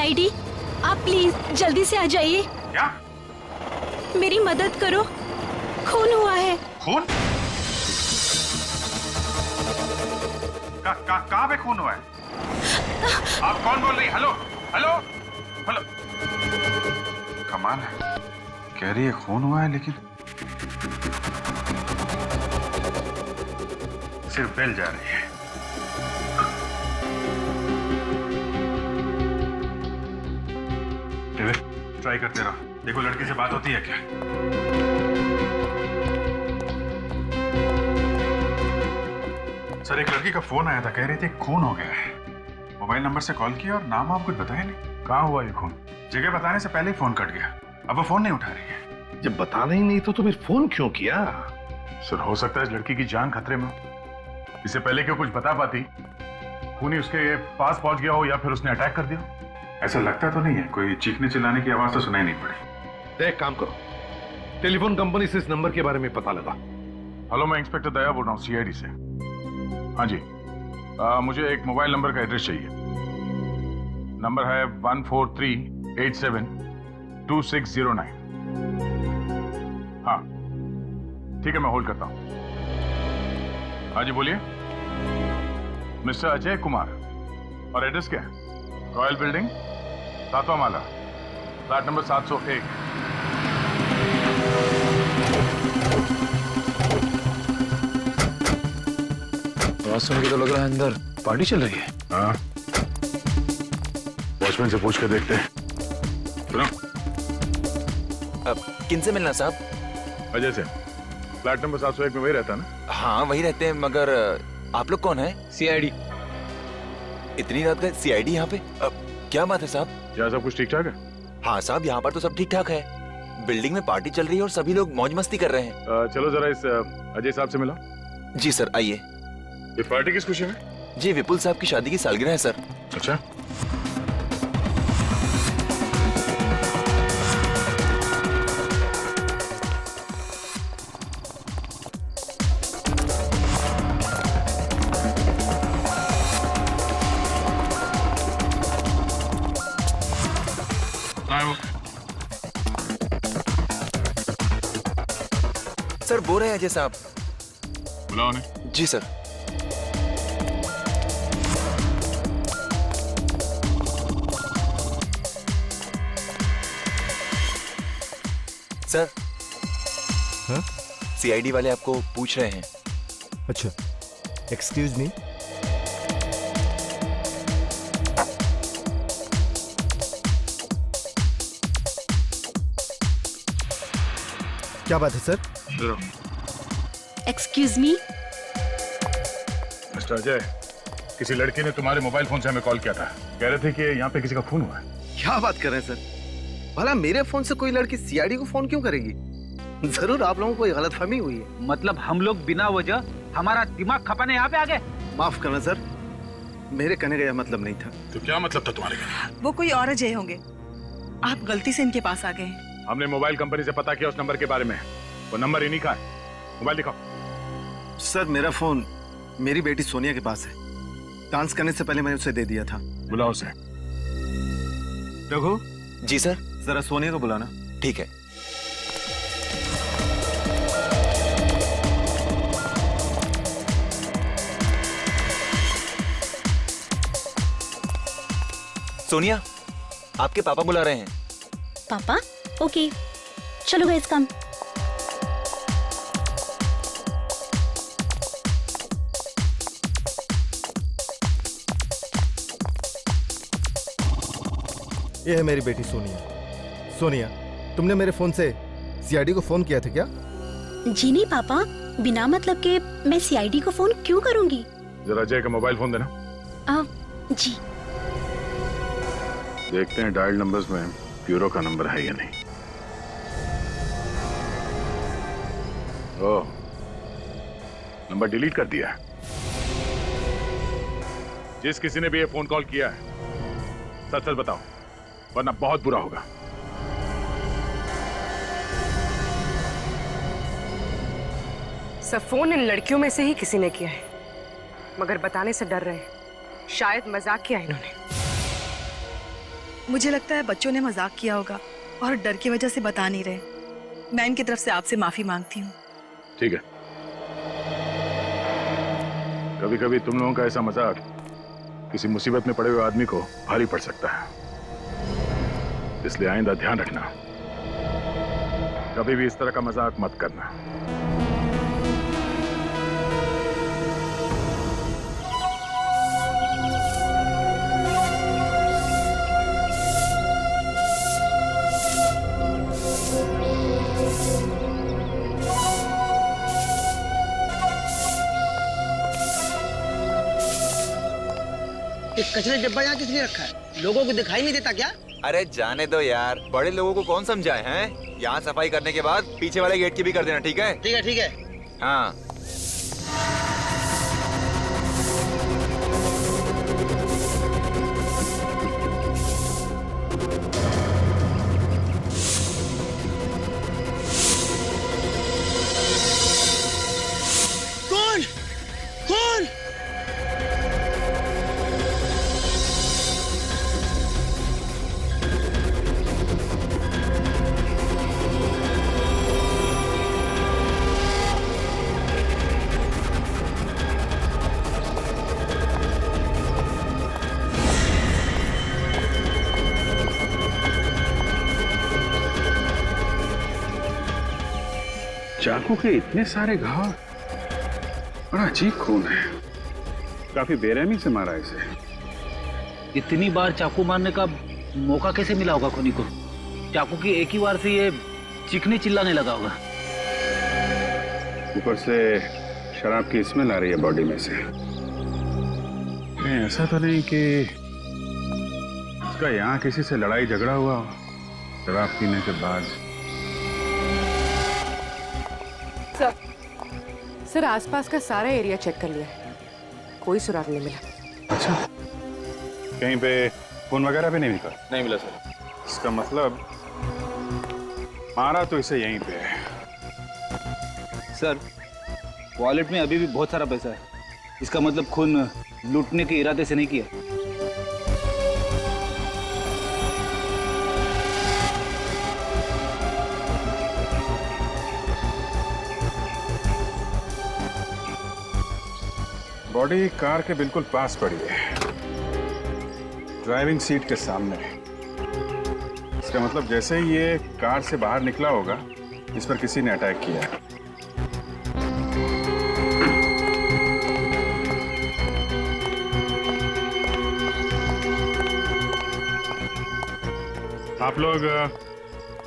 CID, आप please जल्दी से आ जाइए। क्या? मेरी मदद करो, खून हुआ है। खून? कहाँ पे खून हुआ है? आप कौन बोल रही? Hello hello hello. कमाल है, कह रही है खून हुआ है लेकिन सिर्फ बेल जा रही है। ट्राई करते रहो, देखो लड़की से बात होती है क्या। सर, एक लड़की का फोन आया था, कह रही थी खून हो गया है। मोबाइल नंबर से कॉल किया और नाम आप कुछ बताया नहीं। कहाँ हुआ ये खून? जगह बताने से पहले ही फोन कट गया, अब वो फोन नहीं उठा रही है। जब बताना ही नहीं तो फिर फोन क्यों किया? सर, हो सकता है इस लड़की की जान खतरे में, इससे पहले क्यों कुछ बता पाती, खूनी उसके पास पहुंच गया हो या फिर उसने अटैक कर दिया। ऐसा लगता तो नहीं है, कोई चीखने चिल्लाने की आवाज तो सुनाई नहीं पड़ी। एक काम करो, टेलीफोन कंपनी से इस नंबर के बारे में पता लगा। हेलो, मैं इंस्पेक्टर दया बोल रहा हूँ, सीआईडी से। हाँ जी, मुझे एक मोबाइल नंबर का एड्रेस चाहिए। नंबर है 143872609। हाँ ठीक है, मैं होल्ड करता हूँ। हाँ जी बोलिए। मिस्टर अजय कुमार, और एड्रेस क्या है? रॉयल बिल्डिंग, 7वां माला, फ्लैट नंबर 701। आवाज सुन के तो लग रहा है अंदर पार्टी चल रही है। हाँ, वॉचमैन से पूछ के देखते हैं। सुनो, किनसे मिलना साहब? अजय से। फ्लैट नंबर 701 में वही रहता ना? हाँ वही रहते हैं, मगर आप लोग कौन है? सीआईडी। इतनी रात का सीआईडी यहाँ पे? क्या बात है साहब? क्या सब कुछ ठीक ठाक है? हाँ साहब, यहाँ पर तो सब ठीक ठाक है। बिल्डिंग में पार्टी चल रही है और सभी लोग मौज मस्ती कर रहे हैं। चलो जरा इस अजय साहब से मिला। जी सर, आइए। ये पार्टी किस खुशी में? जी, विपुल साहब की शादी की सालगिरह है सर। अच्छा, सर बोल रहे हैं अजय साहब। बुलाओ उन्हें। जी सर। सर, हाँ? सीआईडी वाले आपको पूछ रहे हैं। अच्छा, एक्सक्यूज मी। क्या बात है sir? Excuse me. Mister Ajay, किसी लड़की ने तुम्हारे मोबाइल फोन से हमें कॉल किया था, कह रहे थे कि यहाँ पे किसी का खून हुआ है। क्या बात कर रहे हैं सर? भला मेरे फोन से कोई लड़की सीआईडी को फोन क्यों करेगी? जरूर आप लोगों को कोई गलतफहमी हुई है। मतलब हम लोग बिना वजह हमारा दिमाग खपाने यहाँ पे आ गए? माफ करना सर, मेरे कहने का यह मतलब नहीं था। तो क्या मतलब था तुम्हारे कहने? वो कोई और अजय होंगे, आप गलती से इनके पास आ गए हैं। हमने मोबाइल कंपनी से पता किया उस नंबर के बारे में, वो नंबर इन्हीं का है। मोबाइल दिखाओ। सर, मेरा फोन मेरी बेटी सोनिया के पास है। डांस करने से पहले मैंने उसे दे दिया था। बुलाओ उसे। रघु। जी सर। जरा सोनिया को बुलाना। ठीक है। सोनिया, आपके पापा बुला रहे हैं। पापा? ओके, चलो गाइस कम। ये है मेरी बेटी सोनिया। सोनिया, तुमने मेरे फोन से सीआईडी को फोन किया था क्या? जी नहीं पापा, बिना मतलब के मैं सीआईडी को फोन क्यों करूंगी? जरा अजय का मोबाइल फोन देना। जी। देखते हैं डायल नंबर्स में ब्यूरो का नंबर है या नहीं। ओह, नंबर डिलीट कर दिया है। जिस किसी ने भी ये फोन कॉल किया है, सच सच बताओ, वरना बहुत बुरा होगा। सब फोन इन लड़कियों में से ही किसी ने किया है, मगर बताने से डर रहे हैं। शायद मजाक किया इन्होंने। मुझे लगता है बच्चों ने मजाक किया होगा और डर की वजह से बता नहीं रहे। मैं इनकी तरफ से आपसे माफी मांगती हूँ। ठीक है, कभी कभी तुम लोगों का ऐसा मजाक किसी मुसीबत में पड़े हुए आदमी को भारी पड़ सकता है, इसलिए आइंदा ध्यान रखना, कभी भी इस तरह का मजाक मत करना। कचरे डब्बा यहाँ किसने रखा है? लोगों को दिखाई नहीं देता क्या? अरे जाने दो यार, बड़े लोगों को कौन समझाए हैं। यहाँ सफाई करने के बाद पीछे वाले गेट की भी कर देना, ठीक है? ठीक है, ठीक है। हाँ। कौन? कौन? चाकू के इतने सारे घाव, बड़ा अजीब खून है, काफी बेरहमी से मारा इसे। इतनी बार चाकू मारने का मौका कैसे मिला होगा खुनी को? चाकू की एक ही बार से ये चीखने चिल्लाने लगा होगा। ऊपर से शराब की स्मेल आ रही है बॉडी में से। नहीं, ऐसा तो नहीं कि इसका यहाँ किसी से लड़ाई झगड़ा हुआ हो शराब पीने के बाद। सर आसपास का सारा एरिया चेक कर लिया, कोई सुराग नहीं मिला। अच्छा, कहीं पे फोन वगैरह भी नहीं मिला? नहीं मिला सर। इसका मतलब मारा तो इसे यहीं पे है। सर वॉलेट में अभी भी बहुत सारा पैसा है, इसका मतलब खून लूटने के इरादे से नहीं किया। बॉडी कार के बिल्कुल पास पड़ी है, ड्राइविंग सीट के सामने। इसका मतलब जैसे ही ये कार से बाहर निकला होगा, इस पर किसी ने अटैक किया है। आप लोग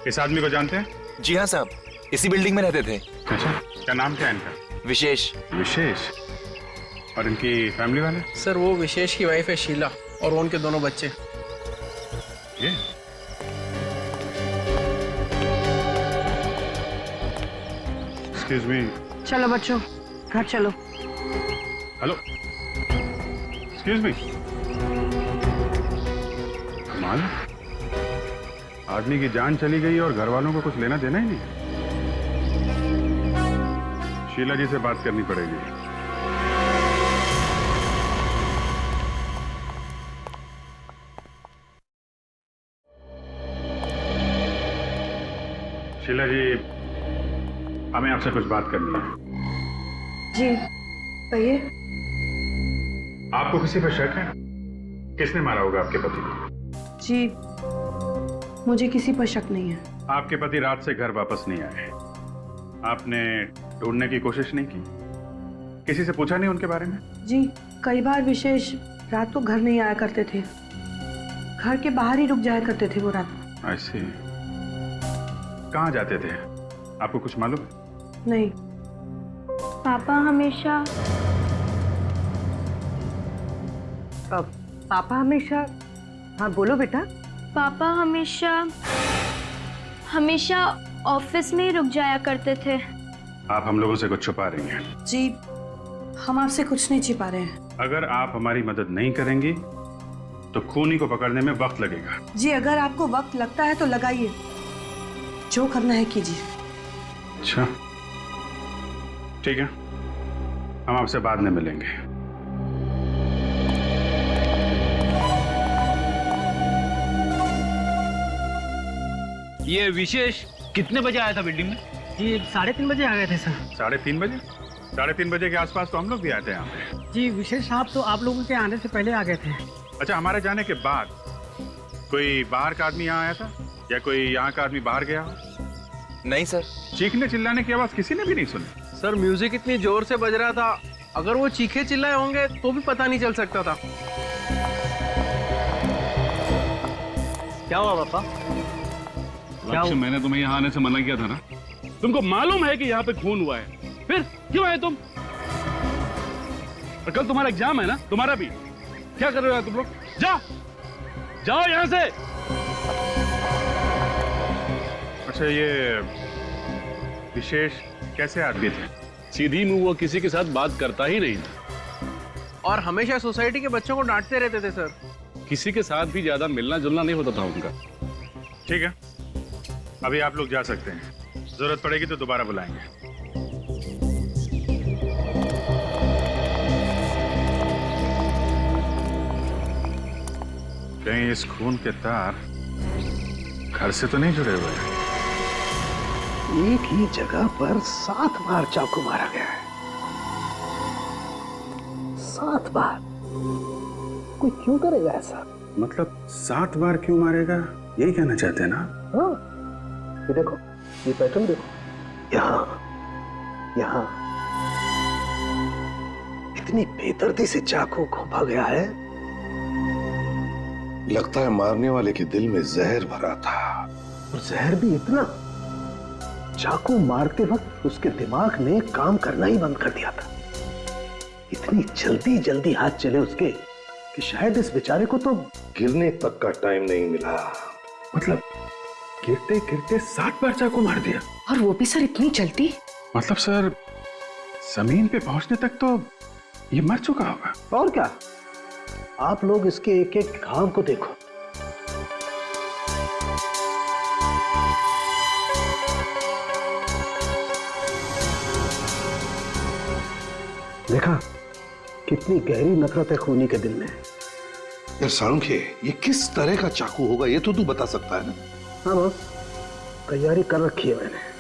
इस आदमी को जानते हैं? जी हाँ साहब, इसी बिल्डिंग में रहते थे। अच्छा, क्या नाम क्या है इनका? विशेष। विशेष। और इनकी फैमिली वाले? सर वो विशेष की वाइफ है शीला और वो उनके दोनों बच्चे। ये एक्सक्यूज मी। चलो बच्चों घर चलो। Hello, excuse me. कमाल, आदमी की जान चली गई और घर वालों को कुछ लेना देना ही नहीं। शीला जी से बात करनी पड़ेगी। शीला जी, हमें आपसे कुछ बात करनी है। जी कहिए। आपको किसी पर शक है? किसने मारा होगा आपके पति को? जी मुझे किसी पर शक नहीं है। आपके पति रात से घर वापस नहीं आए, आपने ढूंढने की कोशिश नहीं की? किसी से पूछा नहीं उनके बारे में? जी कई बार विशेष रात को घर नहीं आया करते थे, घर के बाहर ही रुक जाया करते थे वो रात। ऐसे कहाँ जाते थे, आपको कुछ मालूम है? नहीं। पापा हमेशा पापा हमेशा, हाँ बोलो बेटा। पापा हमेशा ऑफिस में ही रुक जाया करते थे। आप हम लोगों से कुछ छुपा रही हैं। जी हम आपसे कुछ नहीं छिपा रहे हैं। अगर आप हमारी मदद नहीं करेंगी तो खूनी को पकड़ने में वक्त लगेगा। जी अगर आपको वक्त लगता है तो लगाइए, जो करना है कीजिए। अच्छा ठीक है, हम आपसे बाद में मिलेंगे। ये विशेष कितने बजे आया था बिल्डिंग में? जी 3:30 बजे आ गए थे सर। 3:30 बजे? 3:30 बजे के आसपास तो हम लोग भी आए थे यहाँ पे। जी विशेष साहब तो आप लोगों के आने से पहले आ गए थे। अच्छा, हमारे जाने के बाद कोई बाहर का आदमी यहाँ आया था या कोई यहाँ का आदमी बाहर गया हो? नहीं सर। चीखने चिल्लाने की आवाज किसी ने भी नहीं सुनी। सर म्यूजिक इतनी जोर से बज रहा था, अगर वो चीखे चिल्लाए होंगे तो भी पता नहीं चल सकता था। क्या हुआ पापा? लक्ष्य, मैंने तुम्हें यहाँ आने से मना किया था ना? तुमको मालूम है कि यहाँ पे खून हुआ है, फिर क्यों आए तुम? और कल तुम्हारा एग्जाम है ना, तुम्हारा भी। क्या कर रहे हो तुम लोग? जाओ जाओ यहाँ से। अच्छा, ये विशेष कैसे आदमी थे? सीधी मुंह वो किसी के साथ बात करता ही नहीं था और हमेशा सोसाइटी के बच्चों को डांटते रहते थे सर। किसी के साथ भी ज्यादा मिलना जुलना नहीं होता था उनका। ठीक है, अभी आप लोग जा सकते हैं, जरूरत पड़ेगी तो दोबारा बुलाएंगे। कहीं इस खून के तार घर से तो नहीं जुड़े हुए हैं? एक ही जगह पर 7 बार चाकू मारा गया है। 7 बार। कोई क्यों करेगा ऐसा? मतलब 7 बार क्यों मारेगा, यही कहना चाहते हैं ना? हाँ, ये देखो, ये पैटर्न देखो, यहाँ यहाँ इतनी बेदर्दी से चाकू घोंपा गया है। लगता है मारने वाले के दिल में जहर भरा था। और जहर भी इतना, चाकू मारते वक्त उसके दिमाग ने काम करना ही बंद कर दिया था। इतनी जल्दी जल्दी हाथ चले उसके कि शायद इस बेचारे को तो गिरने तक का टाइम नहीं मिला। मतलब गिरते गिरते 7 बार चाकू मार दिया? और वो भी सर इतनी जल्दी? मतलब सर, जमीन पे पहुंचने तक तो ये मर चुका होगा। और क्या, आप लोग इसके एक एक घाव को देखो। देखा कितनी गहरी नफरत है खूनी के दिल में। यार साळुंखे, ये किस तरह का चाकू होगा ये तो तू बता सकता है ना? हाँ बॉस, तैयारी कर रखी है मैंने।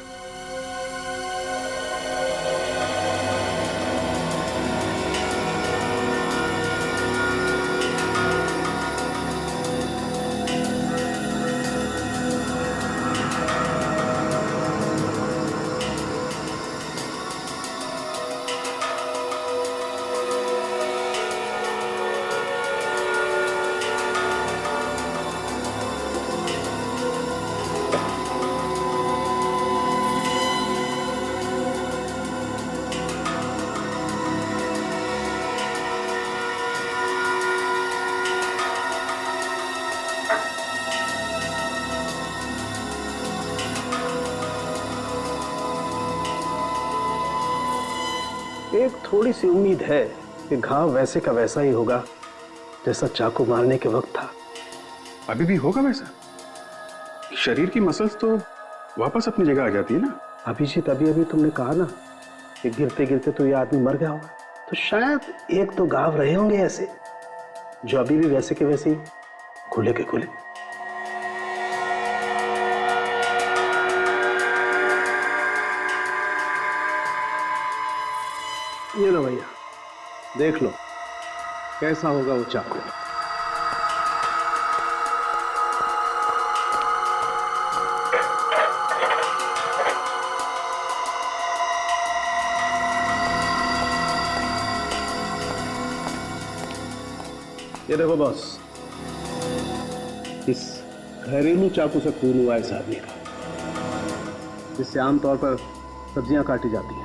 एक थोड़ी सी उम्मीद है कि घाव वैसे का वैसा ही होगा जैसा चाकू मारने के वक्त था। अभी भी होगा वैसा? शरीर की मसल्स तो वापस अपनी जगह आ जाती है ना? अभिजीत, अभी अभी तुमने कहा ना कि गिरते गिरते तो ये आदमी मर गया होगा, तो शायद एक तो घाव रहे होंगे ऐसे जो अभी भी वैसे के वैसे ही खुले के खुले। ये लो भैया, देख लो कैसा होगा वो चाकू। ये देखो बॉस, इस घरेलू चाकू से खून हुआ इस आदमी का, जिससे आमतौर पर सब्जियां काटी जाती हैं।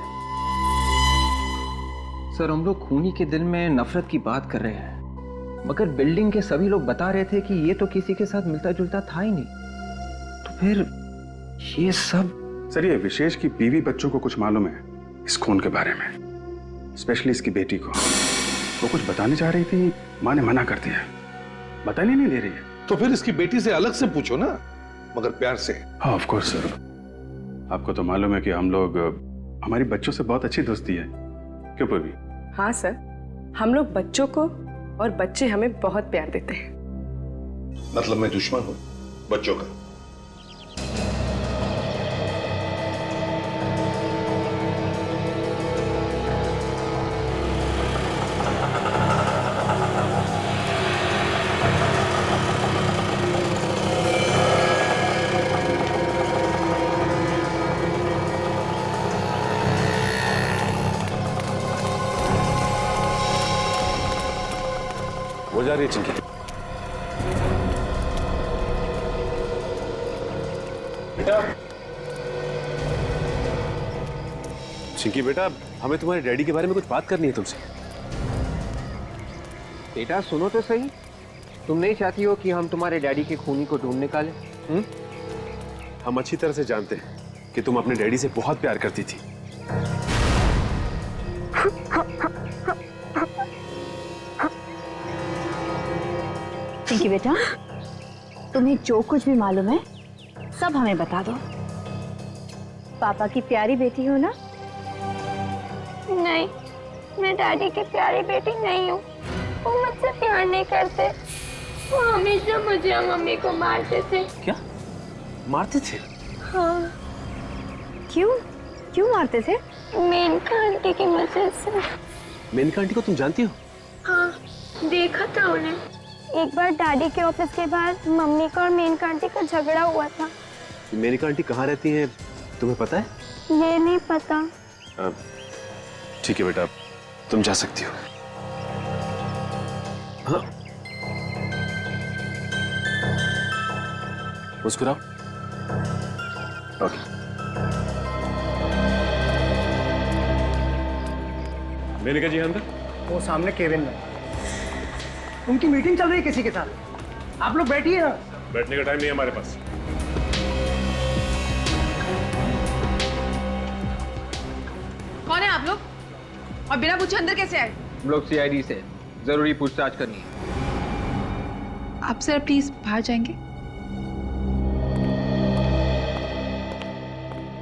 सर, हम लोग खूनी के दिल में नफरत की बात कर रहे हैं, मगर बिल्डिंग के सभी लोग बता रहे थे कि ये तो किसी के साथ मिलता जुलता था ही नहीं, तो फिर ये सब? सर, ये विशेष की बीवी बच्चों को कुछ मालूम है इस खून के बारे में, स्पेशली इसकी बेटी को। वो कुछ बताने चाह रही थी, माँ ने मना कर दिया, बताने नहीं दे रही है। तो फिर इसकी बेटी से अलग से पूछो ना, मगर प्यार से। हाँ ऑफ कोर्स सर, आपको तो मालूम है कि हम लोग, हमारी बच्चों से बहुत अच्छी दोस्ती है, क्यों पूर्वी? हाँ सर, हम लोग बच्चों को और बच्चे हमें बहुत प्यार देते हैं। मतलब मैं दुश्मन हूँ बच्चों का? हो जा रही है चिंकी। बेटा चिंकी बेटा, हमें तुम्हारे डैडी के बारे में कुछ बात करनी है तुमसे। बेटा सुनो तो सही, तुम नहीं चाहती हो कि हम तुम्हारे डैडी के खूनी को ढूंढ निकालें? हम अच्छी तरह से जानते हैं कि तुम अपने डैडी से बहुत प्यार करती थी। चिंकी बेटा, तुम्हें जो कुछ भी मालूम है सब हमें बता दो। पापा की प्यारी बेटी हो ना? नहीं, मैं डैडी की प्यारी बेटी नहीं हूँ। वो मुझसे प्यार नहीं करते। वो हमेशा मुझे और मम्मी को मारते थे। क्या मारते थे? हाँ। क्यों? क्यों मारते थे? मेनका आंटी की वजह से। मेनका आंटी को तुम जानती हो? हाँ, देखा था उन्हें। एक बार डैडी के ऑफिस के बाद मम्मी का और मेनका आंटी का झगड़ा हुआ था। मेनका आंटी कहाँ रहती हैं तुम्हें पता है? ये नहीं पता। ठीक है बेटा, तुम जा सकती हो। हाँ। मुस्कुराओ। ओके। मेनका जी अंदर? वो सामने केबिन में उनकी मीटिंग चल रही है किसी के साथ। आप लोग बैठिए ना। बैठने का टाइम नहीं है हमारे पास। कौन है आप लोग और बिना पूछे अंदर कैसे आए? हम लोग सीआईडी से जरूरी पूछताछ करनी है। आप सर प्लीज बाहर जाएंगे?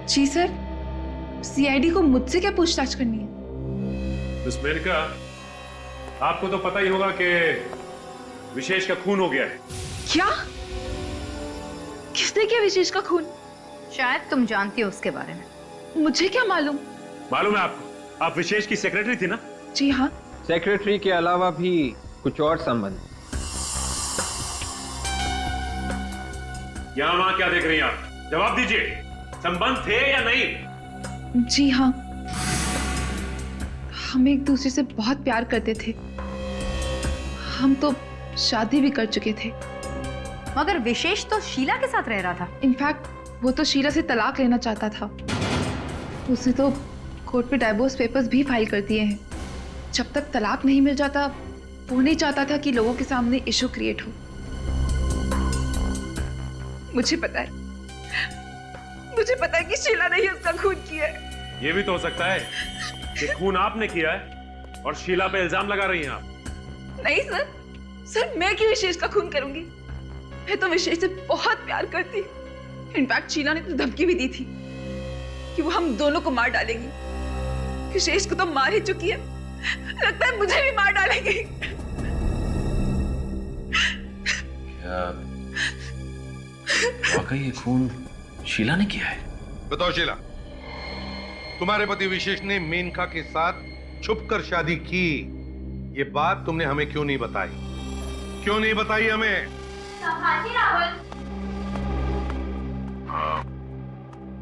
जी सर, सीआईडी को मुझसे क्या पूछताछ करनी है? मिस मेनका, आपको तो पता ही होगा कि विशेष का खून हो गया है। क्या? किसने किया विशेष का खून? शायद तुम जानती हो उसके बारे में। मुझे क्या मालूम? मालूम है आपको? आप विशेष की सेक्रेटरी थी ना? जी हाँ। सेक्रेटरी के अलावा भी कुछ और संबंध? यहाँ वहां क्या देख रही हैं आप? जवाब दीजिए, संबंध थे या नहीं? जी हाँ, हम एक दूसरे से बहुत प्यार करते थे। हम तो शादी भी कर चुके थे। मगर विशेष तो शीला के साथ रह रहा था। इनफैक्ट वो तो शीला से तलाक लेना चाहता था। उसने तो कोर्ट पे डाइवोर्स पेपर्स भी फाइल कर दिए हैं। जब तक तलाक नहीं मिल जाता वो नहीं चाहता था कि लोगों के सामने इशू क्रिएट हो। मुझे पता है कि शीला ने ही उसका खून किया है। ये भी तो हो सकता है कि खून आपने किया है और शीला पे इल्जाम लगा रही हैं आप। नहीं सर, मैं क्यों विशेष का खून करूंगी? मैं तो विशेष से बहुत प्यार करती। इनफैक्ट शीला ने तो धमकी भी दी थी कि वो हम दोनों को मार डालेंगी। विशेष को तो मार ही चुकी है, लगता है मुझे भी मार डालेंगी। क्या वाकई ये खून शीला ने किया है? बताओ शीला, तुम्हारे पति विशेष ने मेनका के साथ छुपकर शादी की, ये बात तुमने हमें क्यों नहीं बताई? क्यों नहीं बताई हमें?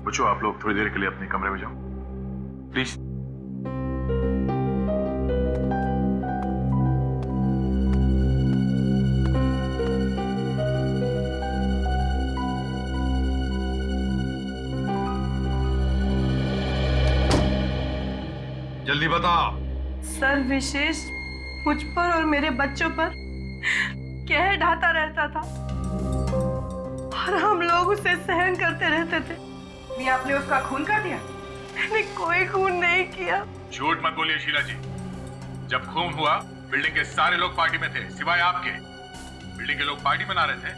बच्चों, आप लोग थोड़ी देर के लिए अपने कमरे में जाओ प्लीज। जल्दी बताओ। सर, विशेष मुझ पर और मेरे बच्चों पर कहर ढाता रहता था और हम लोग उसे सहन करते रहते थे। भी आपने उसका खून कर दिया? मैंने कोई खून नहीं किया। झूठ मत बोलिए शीला जी। जब खून हुआ बिल्डिंग के सारे लोग पार्टी में थे सिवाय आपके। बिल्डिंग के लोग पार्टी मना रहे थे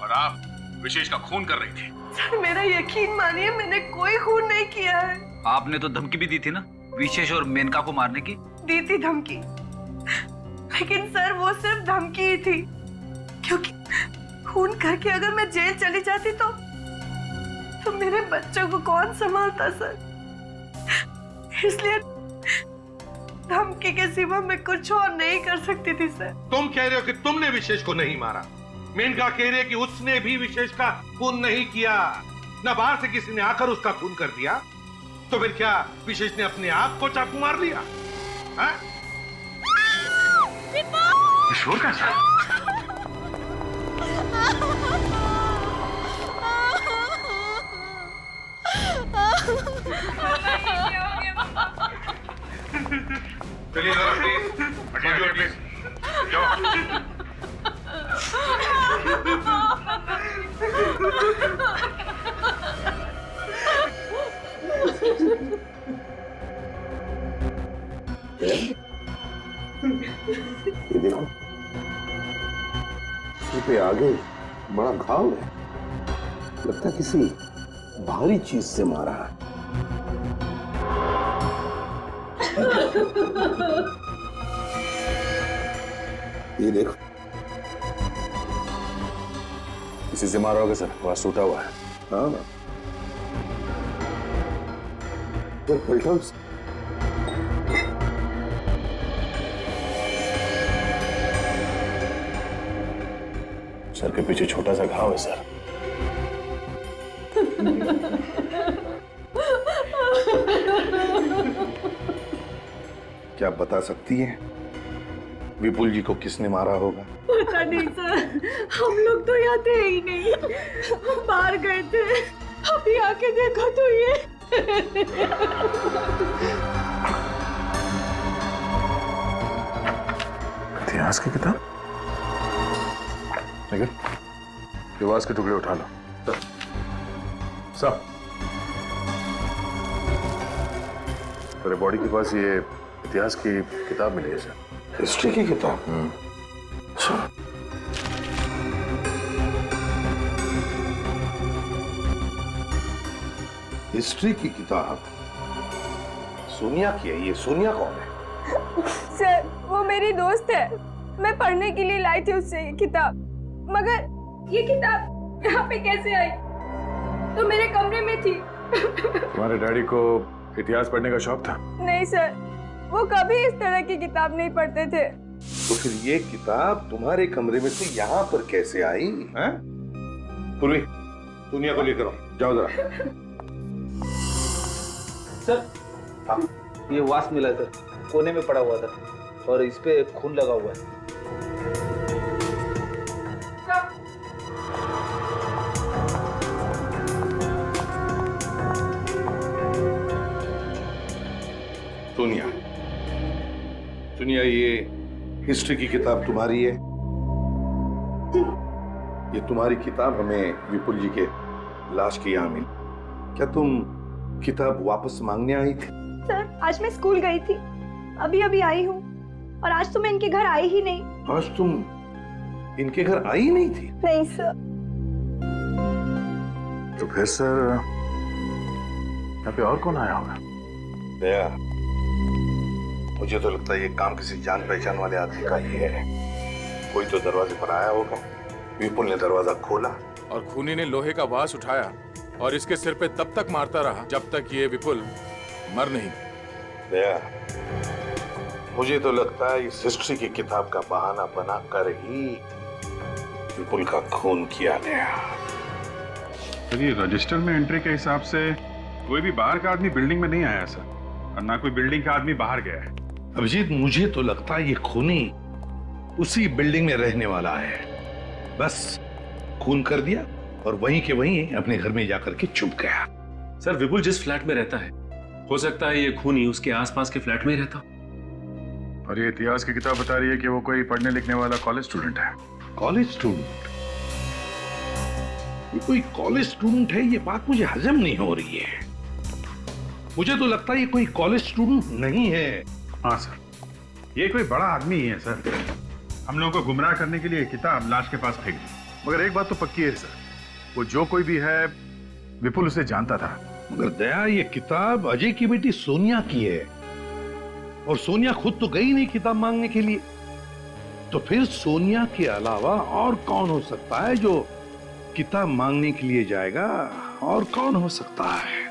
और आप विशेष का खून कर रही थी। सर, मेरा यकीन मानिए, मैंने कोई खून नहीं किया है। आपने तो धमकी भी दी थी ना विशेष और मेनका को मारने की? दी थी धमकी, लेकिन सर वो सिर्फ धमकी ही थी, क्योंकि खून करके अगर मैं जेल चली जाती तो मेरे बच्चों को कौन संभालता सर? इसलिए धमकी के सिवा मैं कुछ और नहीं कर सकती थी सर। तुम कह रहे हो कि तुमने विशेष को नहीं मारा, मेनका कह रही है कि उसने भी विशेष का खून नहीं किया, न बाहर से किसी ने आकर उसका खून कर दिया। तो फिर क्या विशेष ने अपने आप को चाकू मार लिया? हाँ? शोर कैसा? चलिए जरा प्लीज, हटिए प्लीज, जाओ। ये देखो, सिर पे आगे बड़ा घाव है, लगता है किसी भारी चीज से मारा है। ये देखो, किसी से मारा होगा सर, वहां सूटा हुआ है। हाँ तो पलटा उसे। सर के पीछे छोटा सा घाव है सर। क्या आप बता सकती हैं विपुल जी को किसने मारा होगा? पता नहीं सर, हम लोग तो यहाँ थे ही नहीं, हम बाहर गए थे। अभी आके देखो तो ये। इतिहास की किताब? लेकिन इतिहास के टुकड़े उठा लो सब। तेरे बॉडी के पास ये इतिहास की किताब मिली है सर। हिस्ट्री की किताब? अच्छा। हिस्ट्री की किताब सोनिया की है। ये सोनिया कौन है? सर वो मेरी दोस्त है, मैं पढ़ने के लिए लाई थी उससे ये किताब, मगर ये किताब यहाँ पे कैसे आई? तो मेरे कमरे में थी। तुम्हारे डैडी को इतिहास पढ़ने का शौक था? नहीं सर, वो कभी इस तरह की किताब नहीं पढ़ते थे। तो फिर ये किताब तुम्हारे कमरे में से यहाँ पर कैसे आई? हैं? पूर्वी, सोनिया को लेकर आओ, जाओ जरा। सर हाँ? ये वास्प मिला सर, कोने में पड़ा हुआ था और इस पे खून लगा हुआ है। सोनिया, सोनिया ये हिस्ट्री की किताब तुम्हारी है? ये तुम्हारी किताब हमें विपुल जी के लाश की यहाँ मिली। क्या तुम किताब वापस मांगने आई थी? सर आज मैं स्कूल गई थी, अभी अभी आई हूँ, और आज तो मैं इनके घर आई ही नहीं। आज तुम इनके घर आई ही नहीं थी? नहीं सर। तो फिर सर यहाँ पे और कौन आया होगा? दया, मुझे तो लगता है ये काम किसी जान पहचान वाले आदमी का ही है। कोई तो दरवाजे पर आया होगा, विपुल ने दरवाजा खोला और खूनी ने लोहे का वास उठाया और इसके सिर पे तब तक मारता रहा जब तक ये विपुल मर नहीं। दया, मुझे तो लगता है इस हिस्ट्री की किताब का बहाना बना कर ही विपुल का खून किया गया। सर ये रजिस्टर में एंट्री के हिसाब से कोई भी बाहर का आदमी बिल्डिंग में नहीं आया सर, और ना कोई बिल्डिंग का आदमी बाहर गया है। अभिजीत, मुझे तो लगता है ये खूनी उसी बिल्डिंग में रहने वाला है। बस खून कर दिया और वहीं के वहीं अपने घर में जाकर के छुप गया। सर विपुल जिस फ्लैट में रहता है, हो सकता है ये खूनी उसके आसपास के फ्लैट में ही रहता। और ये इतिहास की किताब बता रही है कि वो कोई पढ़ने लिखने वाला कॉलेज स्टूडेंट है। College student? ये कोई कॉलेज स्टूडेंट है, ये बात मुझे हजम नहीं हो रही है। मुझे तो लगता है ये कोई कॉलेज स्टूडेंट नहीं है। हाँ सर, ये कोई बड़ा आदमी ही है सर। हम लोगों को गुमराह करने के लिए किताब लाश के पास फेंक दी। मगर एक बात तो पक्की है सर, वो जो कोई भी है विपुल उसे जानता था। मगर दया, ये किताब अजय की बेटी सोनिया की है और सोनिया खुद तो गई नहीं किताब मांगने के लिए। तो फिर सोनिया के अलावा और कौन हो सकता है जो किताब मांगने के लिए जाएगा? और कौन हो सकता है?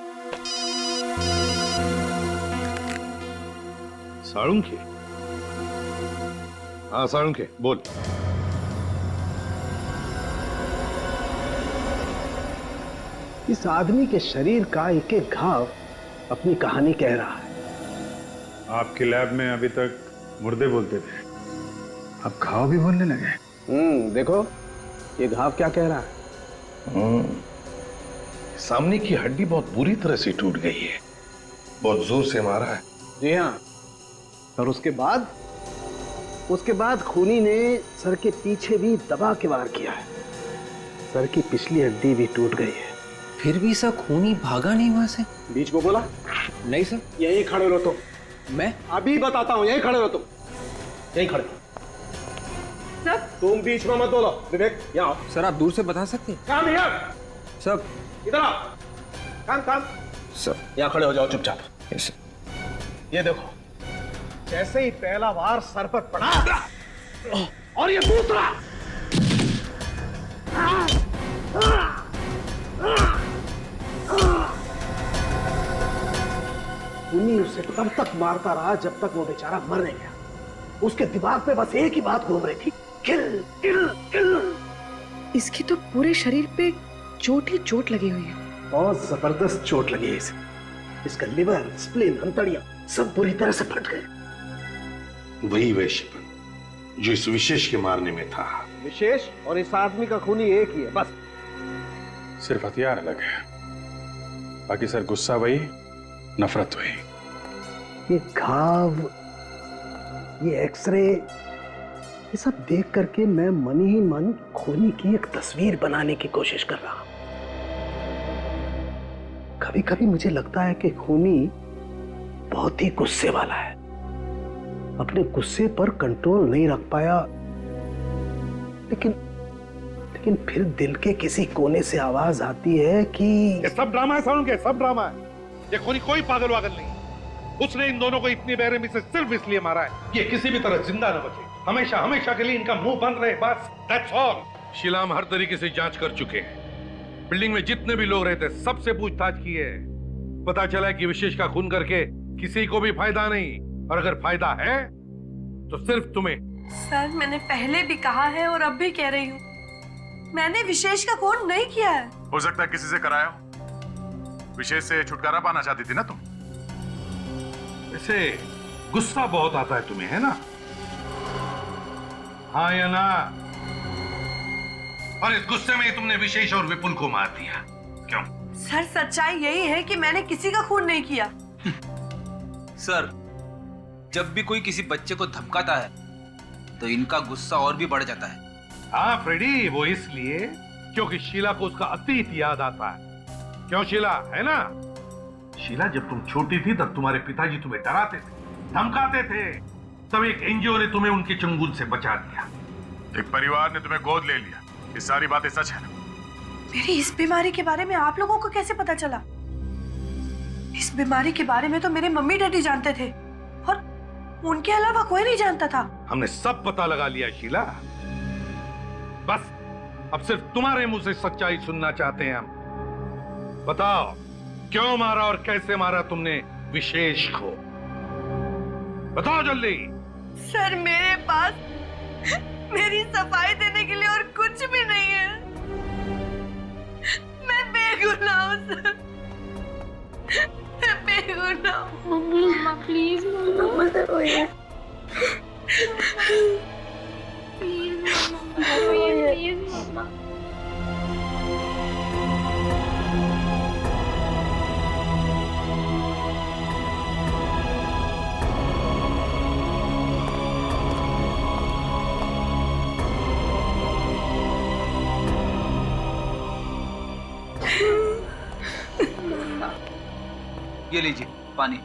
साळुंखे? हाँ साळुंखे, बोल। इस आदमी के शरीर का एक एक घाव अपनी कहानी कह रहा है। आपके लैब में अभी तक मुर्दे बोलते थे, अब घाव भी बोलने लगे। देखो ये घाव क्या कह रहा है। सामने की हड्डी बहुत बुरी तरह से टूट गई है, बहुत जोर से मारा है। जी हाँ, और उसके बाद खूनी ने सर के पीछे भी दबा के वार किया है। सर की पिछली हड्डी भी टूट गई है। फिर भी सर खूनी भागा नहीं वहां से? बीच को बोला नहीं सर। यहीं खड़े रहो तुम। मैं अभी बताता हूँ, यहीं खड़े रहो तुम, यहीं खड़े। सर तुम बीच में मत बोलो। विवेक यहाँ आओ। सर आप दूर से बता सकते हैं? काम हियर। सर इधर आओ। काम सर यहाँ खड़े हो जाओ चुपचाप। Yes sir. ये देखो, जैसे ही पहला वार सर पर पड़ा और ये दूसरा, खूनी उसे तब तक मारता रहा जब तक वो बेचारा मर नहीं गया। उसके दिमाग पे बस एक ही बात घूम रही थी, किल किल किल। इसकी तो पूरे शरीर पे चोट ही चोट लगी हुई है। बहुत जबरदस्त चोट लगी है इसे। इसका लिवर, स्प्लीन, अंतड़ियां सब बुरी तरह से फट गए। वही वैश्यपन जो इस विशेष के मारने में था। विशेष और इस आदमी का खूनी एक ही है बस। सिर्फ हथियार अलग है, बाकी सर गुस्सा वही, नफरत वही। ये घाव, ये एक्सरे, ये सब देख करके मैं मन ही मन खूनी की एक तस्वीर बनाने की कोशिश कर रहा हूं। कभी कभी मुझे लगता है कि खूनी बहुत ही गुस्से वाला है, अपने गुस्से पर कंट्रोल नहीं रख पाया, लेकिन फिर दिल के किसी कोने से आवाज आती है कि ये सब ड्रामा है सारुण के, सब ड्रामा है। ये खूनी कोई पागल वागल नहीं। उसने इन दोनों को इतनी बेरहमी से सिर्फ इसलिए मारा है ये किसी भी तरह जिंदा न बचे, हमेशा हमेशा के लिए इनका मुंह बंद रहे, बस दैट्स ऑल। शीला हम हर तरीके से जांच कर चुके हैं। बिल्डिंग में जितने भी लोग रहते सबसे पूछताछ की है। पता चला कि विशेष का खून करके किसी को भी फायदा नहीं, और अगर फायदा है तो सिर्फ तुम्हें। सर मैंने पहले भी कहा है और अब भी कह रही हूँ, मैंने विशेष का खून नहीं किया है। हो सकता है किसी से कराया हो। विशेष से छुटकारा पाना चाहती थी ना तुम? वैसे गुस्सा बहुत आता है तुम्हें, है ना? हाँ या ना? और इस गुस्से में तुमने विशेष और विपुल को मार दिया, क्यों? सर सच्चाई यही है कि मैंने किसी का खून नहीं किया। सर जब भी कोई किसी बच्चे को धमकाता है तो इनका गुस्सा और भी बढ़ जाता है। हाँ फ्रेडी, वो इसलिए क्योंकि शीला को उसका अतीत याद आता है। क्यों शीला, है ना? शीला जब तुम छोटी थी तब तुम्हारे पिताजी तुम्हें डराते थे, धमकाते थे, तब एक एनजीओ ने तुम्हें उनके चंगुल से बचा दिया। एक परिवार ने तुम्हें गोद ले लिया। ये सारी बातें सच है ना? मेरी इस बीमारी के बारे में आप लोगों को कैसे पता चला? इस बीमारी के बारे में तो मेरे मम्मी डैडी जानते थे और उनके अलावा कोई नहीं जानता था। हमने सब पता लगा लिया शीला, बस अब सिर्फ तुम्हारे मुंह से सच्चाई सुनना चाहते हैं हम। बताओ क्यों मारा और कैसे मारा तुमने विशेष को? बताओ जल्दी। सर मेरे पास मेरी सफाई देने के लिए और कुछ भी नहीं है। मैं बेगुनाह हूं सर, मैं बेगुनाह हूं। मम्मा प्लीज मम्मा मत रोइए। प्लीज मम्मा रोइए प्लीज मम्मा। ये लीजिए पानी।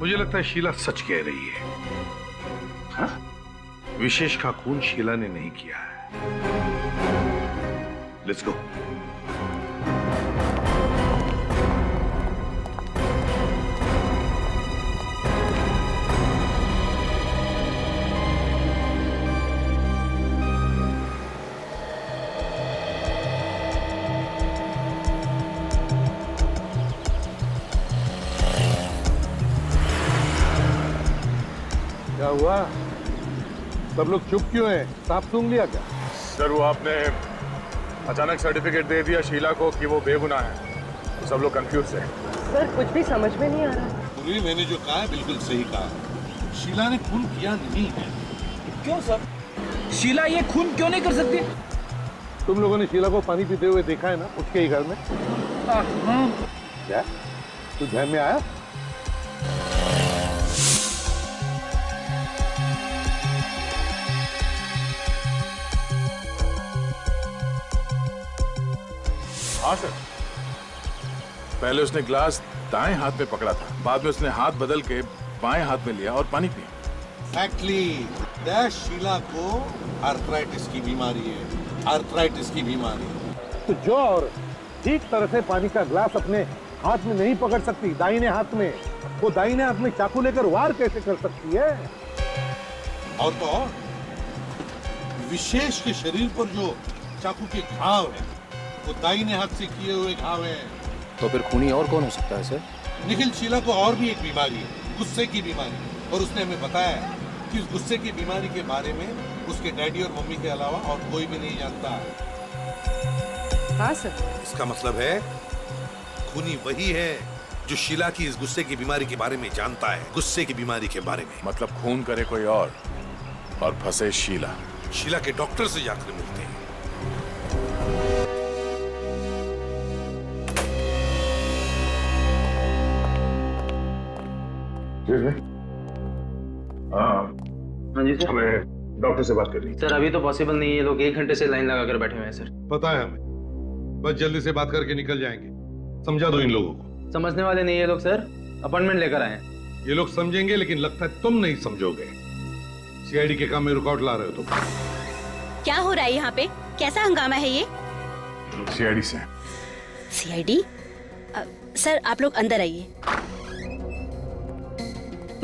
मुझे लगता है शीला सच कह रही है। हाँ? विशेष का खून शीला ने नहीं किया है। Let's go. क्या हुआ? सब लोग चुप क्यों हैं? सांप सूंघ लिया क्या? सर वो आपने अचानक सर्टिफिकेट दे दिया शीला को कि वो बेगुनाह है, तो सब लोग कंफ्यूज है। सर कुछ भी समझ में नहीं आ रहा। पूरी मैंने जो कहा है बिल्कुल सही कहा। शीला ने खून किया नहीं है। क्यों सर? शीला ये खून क्यों नहीं कर सकती? तुम लोगों ने शीला को पानी पीते हुए देखा है ना उसके ही घर में? क्या तो ध्यान में आया? हाँ सर, पहले उसने ग्लास दाएं हाथ में पकड़ा था, बाद में उसने हाथ बदल के बाएं हाथ में लिया और पानी पिया। Exactly. शीला को आर्थराइटिस की बीमारी है, आर्थराइटिस की बीमारी। तो जो और ठीक तरह से पानी का ग्लास अपने हाथ में नहीं पकड़ सकती दाहिने हाथ में, वो दाहिने हाथ में चाकू लेकर वार कैसे कर सकती है? और तो और विशेष के शरीर पर जो चाकू के घाव है वो दाहिने हाथ से किए हुए घाव है। तो फिर खूनी और कौन हो सकता है सर? निखिल, शीला को और भी एक बीमारी है, गुस्से की बीमारी, और उसने हमें बताया है कि उस गुस्से की बीमारी के बारे में उसके डैडी और मम्मी के अलावा और कोई भी नहीं जानता। हाँ सर। इसका मतलब है खूनी वही है जो शीला की इस गुस्से की बीमारी के बारे में जानता है, गुस्से की बीमारी के बारे में। मतलब खून करे कोई और फंसे शीला। शीला के डॉक्टर से जाकर मिलते हैं। हाँ जी सर। हमें डॉक्टर से बात करनी। सर अभी तो पॉसिबल नहीं है, लोग 1 घंटे से लाइन लगा कर बैठे हुए हैं सर। पता है हमें, बस जल्दी से बात करके निकल जाएंगे। समझा दो इन लोगों को। समझने वाले नहीं है लोग सर, अपॉइंटमेंट लेकर आए। ये लोग समझेंगे लेकिन लगता है तुम नहीं समझोगे। सीआईडी के काम में रुकावट ला रहे हो तुम। क्या हो रहा है यहाँ पे? कैसा हंगामा है ये? सीआईडी से। सीआईडी? सर आप लोग अंदर आइए।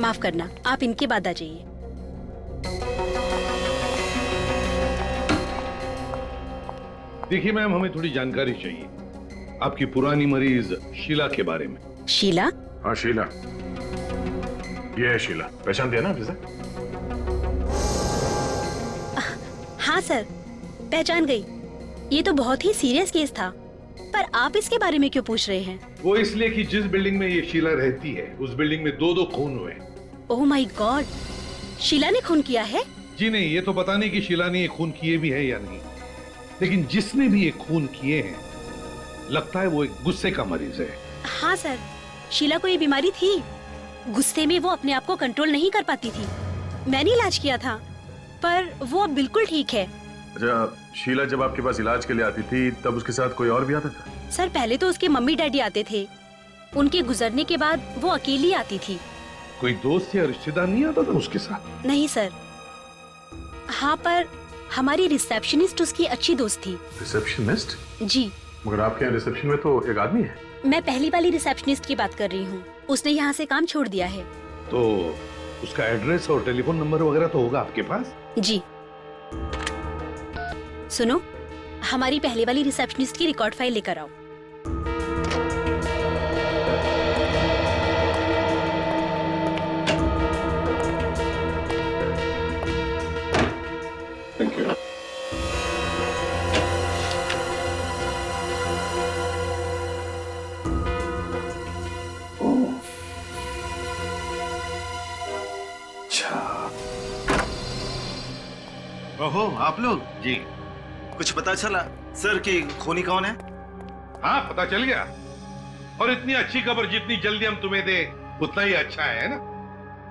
माफ करना, आप इनके बाद आ जाइए। देखिए मैम, हमें थोड़ी जानकारी चाहिए आपकी पुरानी मरीज शीला के बारे में। शीला? हाँ शीला, ये है शीला। पहचान दिया ना आपसे? हाँ सर, पहचान गई। ये तो बहुत ही सीरियस केस था, पर आप इसके बारे में क्यों पूछ रहे हैं? वो इसलिए कि जिस बिल्डिंग में ये शीला रहती है उस बिल्डिंग में 2 खून हुए। ओह माय गॉड, शीला ने खून किया है? जी नहीं, ये तो पता नहीं कि शीला ने ये खून किए भी है या नहीं, लेकिन जिसने भी ये खून किए हैं लगता है वो एक गुस्से का मरीज है। हाँ सर, शीला को ये बीमारी थी। गुस्से में वो अपने आप को कंट्रोल नहीं कर पाती थी। मैंने इलाज किया था, पर वो अब बिल्कुल ठीक है। अच्छा, शीला जब आपके पास इलाज के लिए आती थी तब उसके साथ कोई और भी आता था? सर पहले तो उसके मम्मी डैडी आते थे, उनके गुजरने के बाद वो अकेली आती थी। कोई दोस्त या रिश्तेदार नहीं आता था उसके साथ? नहीं सर। हाँ, पर हमारी रिसेप्शनिस्ट उसकी अच्छी दोस्त थी। रिसेप्शनिस्ट? जी। मगर आपके यहाँ रिसेप्शन में तो एक आदमी है। मैं पहली वाली रिसेप्शनिस्ट की बात कर रही हूँ, उसने यहाँ से काम छोड़ दिया है। तो उसका एड्रेस और टेलीफोन नंबर वगैरह तो होगा आपके पास? जी। सुनो, हमारी पहले वाली रिसेप्शनिस्ट की रिकॉर्ड फाइल लेकर आओ। Thank you. ओहो, आप लोग? जी। कुछ पता चला सर कि खूनी कौन है? हाँ, पता चल गया। और इतनी अच्छी खबर जितनी जल्दी हम तुम्हें दे उतना ही अच्छा है ना?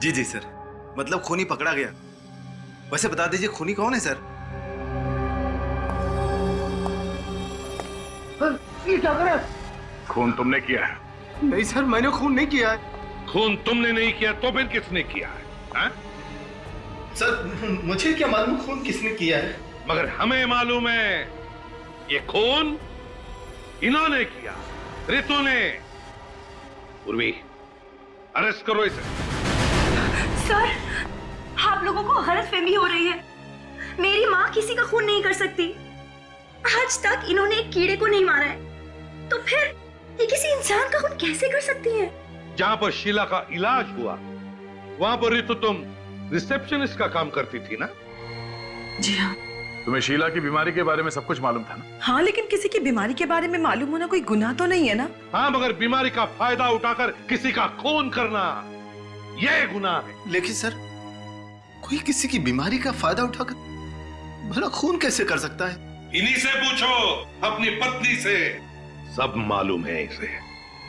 जी जी सर, मतलब खूनी पकड़ा गया। वैसे बता दीजिए खूनी कौन है सर? ये क्या कर रहे हैं? खून तुमने किया है? नहीं सर, मैंने खून नहीं किया है। खून तुमने नहीं किया तो फिर किसने किया है? हा? सर मुझे क्या मालूम खून किसने किया है? मगर हमें मालूम है ये खून इन्होंने किया, रितु ने। उर्वी, अरेस्ट करो इसे। सर, आप लोगों को गलतफहमी हो रही है। मेरी माँ किसी का खून नहीं कर सकती। आज तक इन्होंने एक कीड़े को नहीं मारा है, तो फिर ये किसी इंसान का खून कैसे कर सकती है? जहां पर शीला का इलाज हुआ वहां पर रितु तुम रिसेप्शनिस्ट का काम करती थी ना? जी हाँ। तुम्हें शीला की बीमारी के बारे में सब कुछ मालूम था ना? हाँ, लेकिन किसी की बीमारी के बारे में मालूम होना कोई गुनाह तो नहीं है ना? हाँ, मगर बीमारी का फायदा उठाकर किसी का खून करना यह गुनाह है। लेकिन सर, कोई किसी की बीमारी का फायदा उठाकर भला खून कैसे कर सकता है? इन्हीं से पूछो, अपनी पत्नी से। सब मालूम है इसे।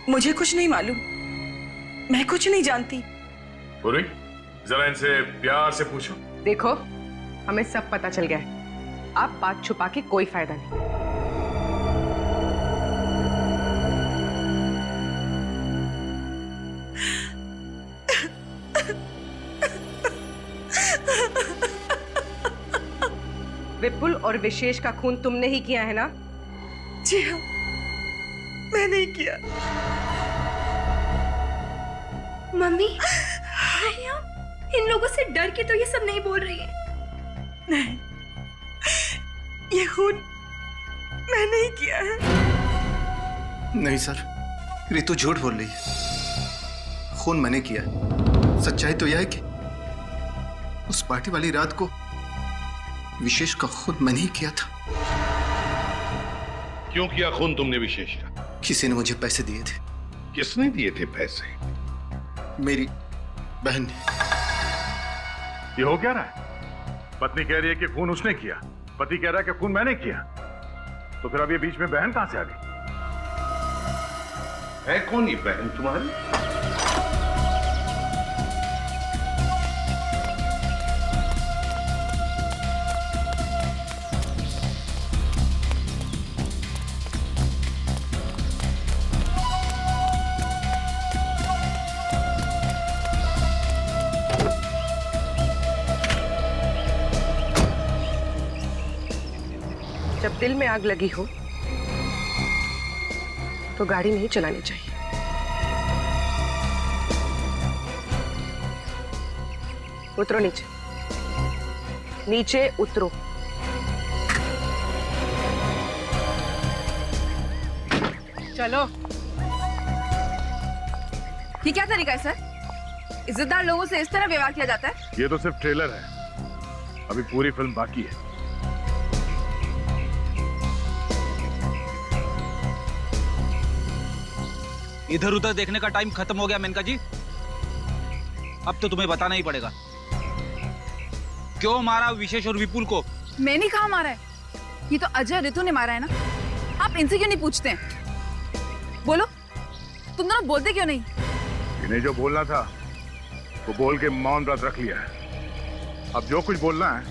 मुझे कुछ नहीं मालूम, मैं कुछ नहीं जानती। पूरी, जरा इनसे प्यार से पूछो। देखो, हमें सब पता चल गया है। अब बात छुपा के कोई फायदा नहीं। विपुल और विशेष का खून तुमने ही किया है ना? जी हाँ, मैंने ही किया। मम्मी, इन लोगों से डर के तो ये सब नहीं बोल रही है। नहीं, ये खून मैंने ही किया है। नहीं सर, रितु झूठ बोल रही है। खून मैंने किया है। सच्चाई तो यह है कि उस पार्टी वाली रात को विशेष का खून मैंने ही किया था। क्यों किया खून तुमने विशेष का? किसी ने मुझे पैसे दिए थे। किसने दिए थे पैसे? मेरी बहन ने। ये हो क्या रहा है? पत्नी कह रही है कि खून उसने किया, पति कह रहा है कि खून मैंने किया। तो फिर अब ये बीच में बहन कहां से आ गई? है कौन ये बहन तुम्हारी? जब दिल में आग लगी हो तो गाड़ी नहीं चलानी चाहिए। उतरो नीचे, नीचे उतरो। चलो। ये क्या तरीका है सर? इज्जतदार लोगों से इस तरह व्यवहार किया जाता है? ये तो सिर्फ ट्रेलर है, अभी पूरी फिल्म बाकी है। इधर उधर देखने का टाइम खत्म हो गया मेनका जी। अब तो तुम्हें बताना ही पड़ेगा, क्यों मारा विशेष और विपुल को? मैंने कहा मारा है? ये तो अजय रितु ने मारा है ना। आप इनसे क्यों नहीं पूछते हैं? बोलो, तुम दोनों बोलते क्यों नहीं? इन्हें जो बोलना था वो बोल के मौन व्रत रख लिया है। अब जो कुछ बोलना है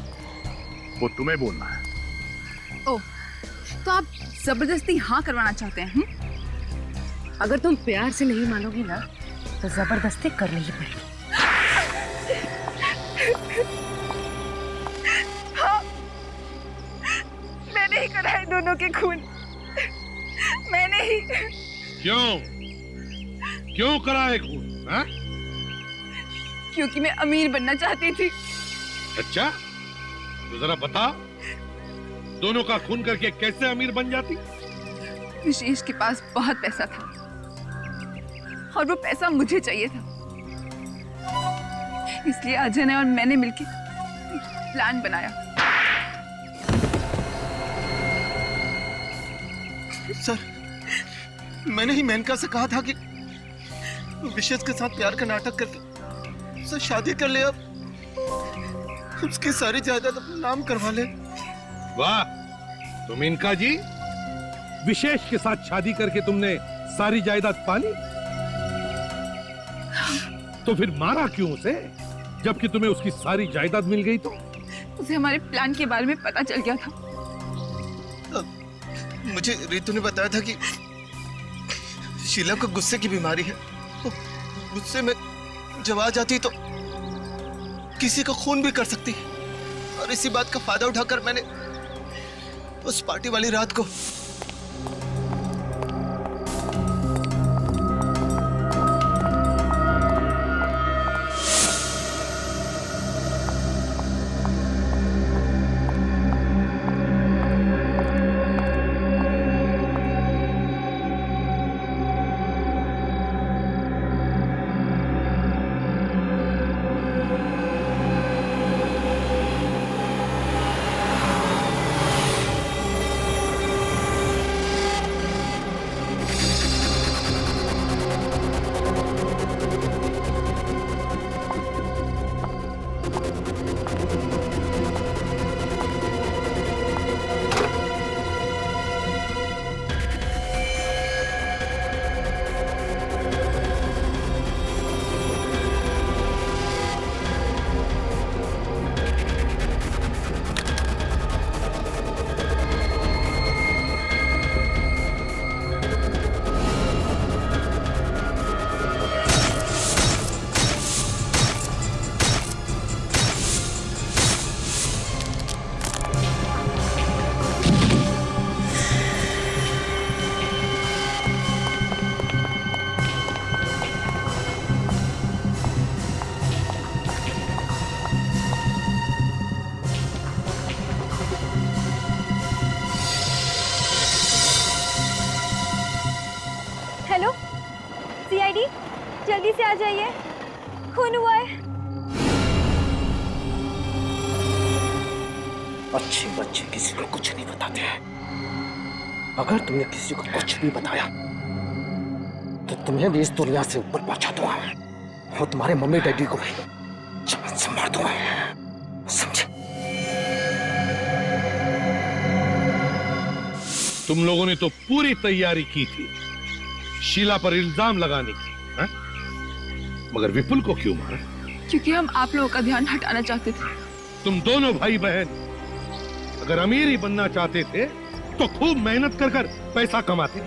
वो तुम्हें बोलना है। ओह, तो आप जबरदस्ती हाँ करवाना चाहते हैं? अगर तुम प्यार से नहीं मानोगी ना तो जबरदस्ती करनी ही पड़ेगी। हाँ, मैंने ही करा है दोनों के खून। मैंने ही। क्यों करा है खून? हाँ? क्योंकि मैं अमीर बनना चाहती थी। अच्छा, तो जरा बता, दोनों का खून करके कैसे अमीर बन जाती? विशेष के पास बहुत पैसा था और वो पैसा मुझे चाहिए था, इसलिए अजय ने और मैंने मिलकर प्लान बनाया। सर, मैंने ही मेनका से कहा था कि विशेष के साथ प्यार का नाटक करके उससे शादी कर ले, अब उसकी सारी जायदाद अपना नाम करवा ले। वाह, तो मेनका जी, विशेष के साथ शादी करके तुमने सारी जायदाद पा ली? तो फिर मारा क्यों उसे, जबकि तुम्हें उसकी सारी जायदाद मिल गई? तो उसे हमारे प्लान के बारे में पता चल गया था। मुझे रितु ने बताया था कि शीला को गुस्से की बीमारी है, तो गुस्से में जब आ जाती तो किसी का खून भी कर सकती है, और इसी बात का फायदा उठाकर मैंने उस पार्टी वाली रात को से आ जाइए, खून हुआ है। अच्छे बच्चे किसी को कुछ नहीं बताते हैं। अगर तुमने किसी को कुछ भी बताया तो तुम्हें भी इस दुनिया से ऊपर पहुंचा दूंगा और तुम्हारे मम्मी डैडी को भी जान से मार दूंगा, समझे? तुम लोगों ने तो पूरी तैयारी की थी शीला पर इल्जाम लगाने की, हा? मगर विपुल को क्यों मारा? क्योंकि हम आप लोगों का ध्यान हटाना चाहते थे। तुम दोनों भाई बहन अगर अमीर ही बनना चाहते थे तो खूब मेहनत कर कर पैसा कमाते,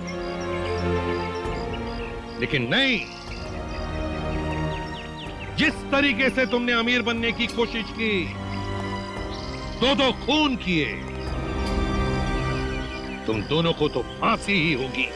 लेकिन नहीं। जिस तरीके से तुमने अमीर बनने की कोशिश की, दो खून किए, तुम दोनों को तो फांसी ही होगी।